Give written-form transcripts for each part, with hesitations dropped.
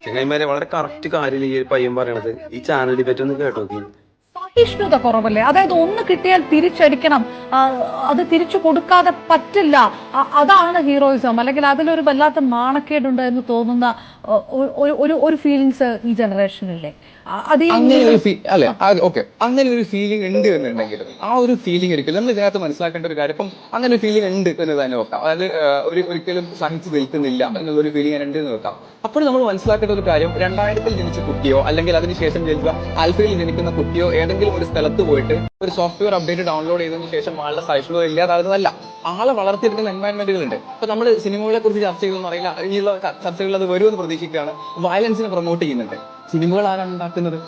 ചങ്ങായിമാരെ വളരെ കറക്റ്റ് കാര്യം ഈ പയ്യൻ പറയണത്. ഈ ചാനൽ ഡിബേറ്റ് ഒന്ന് കേട്ടോ. സഹിഷ്ണുത കുറവല്ലേ? അതായത് ഒന്ന് കിട്ടിയാൽ തിരിച്ചടിക്കണം, അത് തിരിച്ചു കൊടുക്കാതെ പറ്റില്ല. അതാണ് ഹീറോയിസം. അല്ലെങ്കിൽ അതിലൊരു വല്ലാത്ത നാണക്കേടുണ്ട് എന്ന് തോന്നുന്ന ഒരു ഫീലിങ്സ് ഈ ജനറേഷനില്ലേ? അങ്ങനെ ഒരു ഓക്കെ, അങ്ങനെ ഒരു ഫീലിംഗ് ഉണ്ട് എന്നുണ്ടെങ്കിൽ ആ ഒരു ഫീലിംഗ് ഒരിക്കലും നമ്മൾ ഇതിനകത്ത് മനസ്സിലാക്കേണ്ട ഒരു കാര്യം. ഇപ്പം അങ്ങനെ ഒരു ഫീലിംഗ് ഉണ്ട് എന്ന് തന്നെ നോക്കാം. അതായത് ഒരിക്കലും സഹിച്ചു നിൽക്കുന്നില്ല എന്നുള്ളൊരു ഫീലിംഗ് ഉണ്ട് എന്ന് നോക്കാം. അപ്പോൾ നമ്മൾ മനസ്സിലാക്കേണ്ട ഒരു കാര്യം, 2000-ൽ ജനിച്ച കുട്ടിയോ അല്ലെങ്കിൽ അതിനുശേഷം ജനിച്ച ആൽഫയിൽ ജനിക്കുന്ന കുട്ടിയോ ഏതെങ്കിലും ഒരു സ്ഥലത്ത് പോയിട്ട് ഒരു സോഫ്റ്റ്വെയർ അപ്ഡേറ്റ് ഡൗൺലോഡ് ചെയ്തതിനു ശേഷം ആളുടെ സഹിഷ്ണുത ഇല്ലാതാകുന്നതല്ല. ആളെ വളർത്തിയെടുക്കുന്ന എൻവയൺമെന്റുകളുണ്ട്. ഇപ്പൊ നമ്മൾ സിനിമകളെ കുറിച്ച് ചർച്ച ചെയ്തെന്ന് അറിയില്ല, ഇനിയുള്ള ചർച്ചകളിൽ അത് വരുമെന്ന് പ്രതീക്ഷിക്കുകയാണ്. വയലൻസിനെ പ്രൊമോട്ട് ചെയ്യുന്നുണ്ട്. സിനിമകൾ ആരാണ് ഉണ്ടാക്കുന്നത്?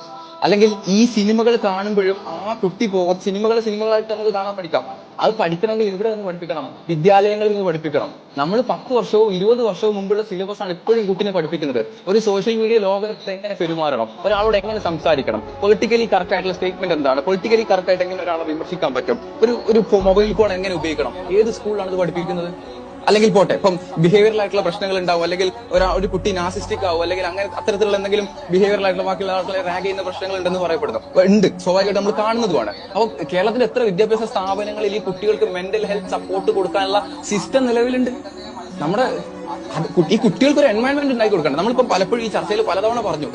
അല്ലെങ്കിൽ ഈ സിനിമകൾ കാണുമ്പോഴും ആ കുട്ടി സിനിമകളായിട്ട് നമുക്ക് കാണാൻ പഠിക്കാം. അത് പഠിക്കണമെങ്കിൽ ഇവിടെ നിന്ന് പഠിപ്പിക്കണം, വിദ്യാലയങ്ങളിൽ നിന്ന് പഠിപ്പിക്കണം. നമ്മൾ 10 വർഷവും 20 വർഷവും മുമ്പുള്ള സിലബസ് ആണ് ഇപ്പോഴും കുട്ടിനെ പഠിപ്പിക്കുന്നത്. ഒരു സോഷ്യൽ മീഡിയ ലോകത്ത് എങ്ങനെ പെരുമാറണം, ഒരാളോട് എങ്ങനെ സംസാരിക്കണം, പൊളിറ്റിക്കലി കറക്റ്റ് ആയിട്ടുള്ള സ്റ്റേറ്റ്മെന്റ് എന്താണ്, പൊളിറ്റിക്കലി കറക്റ്റ് ആയിട്ട് എങ്ങനെ ഒരാളെ വിമർശിക്കാൻ പറ്റും, ഒരു മൊബൈൽ ഫോൺ എങ്ങനെ ഉപയോഗിക്കണം, ഏത് സ്കൂളിലാണ് ഇത് പഠിപ്പിക്കുന്നത്? അല്ലെങ്കിൽ പോട്ടെ, ഇപ്പം ബിഹേവിയറൽ ആയിട്ടുള്ള പ്രശ്നങ്ങൾ ഉണ്ടാവും, അല്ലെങ്കിൽ ഒരു കുട്ടി നാസിസ്റ്റിക് ആവും, അല്ലെങ്കിൽ അങ്ങനെ അത്തരത്തിലുള്ള എന്തെങ്കിലും ബിഹേവിയറൽ ആയിട്ടുള്ള ബാക്കിയുള്ള ആളുകളെ റാഗ് ചെയ്യുന്ന പ്രശ്നങ്ങൾ ഉണ്ടെന്ന് പറയപ്പെടുന്നു. ഉണ്ട്, സ്വാഭാവികമായിട്ട് നമ്മൾ കാണുന്നതുമാണ്. അപ്പോൾ കേരളത്തിൽ എത്ര വിദ്യാഭ്യാസ സ്ഥാപനങ്ങളിൽ ഈ കുട്ടികൾക്ക് മെന്റൽ ഹെൽത്ത് സപ്പോർട്ട് കൊടുക്കാനുള്ള സിസ്റ്റം നിലവിലുണ്ട്? നമ്മുടെ ഈ കുട്ടികൾക്ക് ഒരു എൻവയൺമെന്റ് ഉണ്ടാക്കി കൊടുക്കണം. നമ്മളിപ്പോ പലപ്പോഴും ഈ ചർച്ചയിൽ പലതവണ പറഞ്ഞു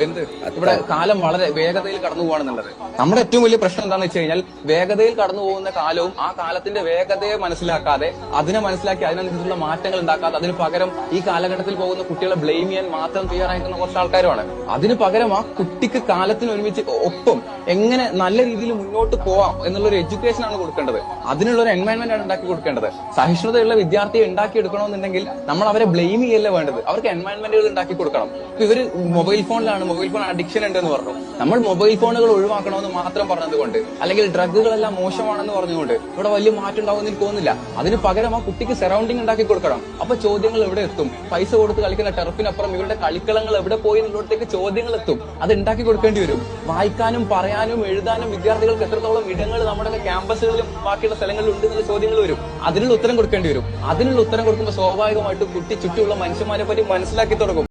ഇവിടെ കാലം വളരെ വേഗതയിൽ കടന്നു പോവാണെന്നുള്ളത്. നമ്മുടെ ഏറ്റവും വലിയ പ്രശ്നം എന്താണെന്ന് വെച്ച് കഴിഞ്ഞാൽ, വേഗതയിൽ കടന്നു പോകുന്ന കാലവും ആ കാലത്തിന്റെ വേഗതയെ മനസ്സിലാക്കാതെ, അതിനെ മനസ്സിലാക്കി അതിനനുസരിച്ചുള്ള മാറ്റങ്ങൾ ഉണ്ടാക്കാതെ, അതിന് പകരം ഈ കാലഘട്ടത്തിൽ പോകുന്ന കുട്ടികളെ ബ്ലെയിം ചെയ്യാൻ മാത്രം തയ്യാറായിരിക്കുന്ന കുറച്ച് ആൾക്കാരുമാണ്. അതിന് പകരം ആ കുട്ടിക്ക് കാലത്തിന് ഒരുമിച്ച് ഒപ്പം എങ്ങനെ നല്ല രീതിയിൽ മുന്നോട്ട് പോവാം എന്നുള്ള ഒരു എഡ്യൂക്കേഷൻ ആണ് കൊടുക്കേണ്ടത്. അതിനുള്ള ഒരു എൻവയൺമെന്റ് ആണ് ഉണ്ടാക്കി കൊടുക്കേണ്ടത്. സഹിഷ്ണുതയുള്ള വിദ്യാർത്ഥിയെ ഉണ്ടാക്കിയെടുക്കണമെന്നുണ്ടെങ്കിൽ നമ്മൾ അവരെ ബ്ലെയിം ചെയ്യല്ല വേണ്ടത്, അവർക്ക് എൻവയൺമെന്റുകൾ ഉണ്ടാക്കി കൊടുക്കണം. ഇപ്പൊ ഇവര് മൊബൈൽ ഫോൺ അഡിക്ഷൻ ഉണ്ടെന്ന് പറഞ്ഞു. നമ്മൾ മൊബൈൽ ഫോണുകൾ ഒഴിവാക്കണമെന്ന് മാത്രം പറഞ്ഞതുകൊണ്ട്, അല്ലെങ്കിൽ ഡ്രഗുകളെല്ലാം മോശമാണെന്ന് പറഞ്ഞുകൊണ്ട് ഇവിടെ വലിയ മാറ്റം ഉണ്ടാവുമെന്ന് എനിക്ക് തോന്നുന്നില്ല. അതിന് പകരം ആ കുട്ടിക്ക് സറൗണ്ടിങ് ഉണ്ടാക്കി കൊടുക്കണം. അപ്പൊ ചോദ്യങ്ങൾ എവിടെ എത്തും? പൈസ കൊടുത്ത് കളിക്കുന്ന ടെറഫിനപ്പുറം ഇവരുടെ കളിക്കളങ്ങൾ എവിടെ പോയി എന്നുള്ളടത്തേക്ക് ചോദ്യങ്ങൾ എത്തും. അത് ഉണ്ടാക്കി കൊടുക്കേണ്ടി വരും. വായിക്കാനും പറയാനും എഴുതാനും വിദ്യാർത്ഥികൾക്ക് എത്രത്തോളം ഇടങ്ങൾ നമ്മുടെ ക്യാമ്പസുകളിലും ബാക്കിയുള്ള സ്ഥലങ്ങളിലും ഉണ്ട് എന്നുള്ള ചോദ്യങ്ങൾ വരും. അതിനുള്ള ഉത്തരം കൊടുക്കേണ്ടി വരും. അതിനുള്ള ഉത്തരം കൊടുക്കുമ്പോൾ സ്വാഭാവികമായിട്ടും കുട്ടി ചുറ്റുമുള്ള മനുഷ്യന്മാരെ പറ്റി മനസ്സിലാക്കി തുടങ്ങും.